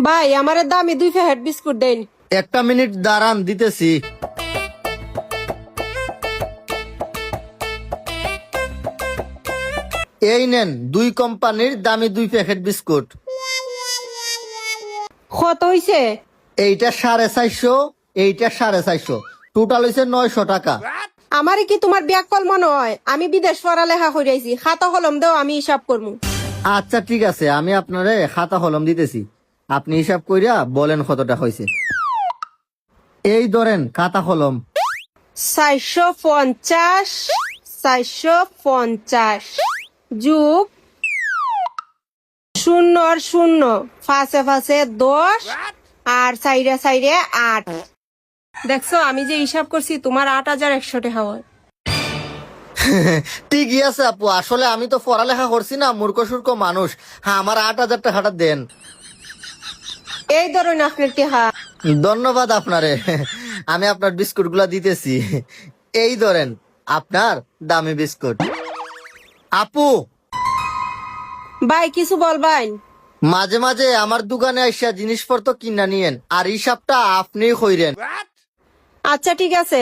ভাই আমারে দামি 2 প্যাকেট বিস্কুট দেন। একটা মিনিট দাঁড়ান, দিতেছি। এই নেন 2 কোম্পানির দামি 2 প্যাকেট বিস্কুট। কত হইছে? এইটা 450, এইটা 450, টোটাল হইছে 900 টাকা। আমারে কি তোমার ব্যাগ কল মনে হয়? আমি বিদেশ পড়ালেখা কইরাইছি, খাতা কলম দাও আমি হিসাব করমু। আচ্ছা ঠিক আছে, আমি আপনারে খাতা কলম দিতেছি, আপনি হিসাব কইরা বলেন কতটা হয়েছে। এই ধরেন খাতা কলম। 450 450 যুগ 0 আর 0 ফাঁসে ফাঁসে 10 আর সাইডে সাইডে 8। দেখছো আমি যে হিসাব করছি তোমার 8100 টাকা হয়। ঠিকই আছে আপু, আসলে আমি তো পড়ালেখা করছি না, মূর্খ সূর্খ মানুষ। হ্যাঁ, আমার 8000 টাকাটা দেন। এই ধরুন আপনার টাকা। ধন্যবাদ আপনারে, আমি আপনার বিস্কুট গুলা দিতেছি। এই ধরেন আপনার দামি বিস্কুট। আপু, ভাই কিছু বলবাই? মাঝে মাঝে আমার দোকানে আইসা জিনিসপত্র কিনা নিয়েন, আর হিসাবটা আপনিই কইরেন। আচ্ছা ঠিক আছে।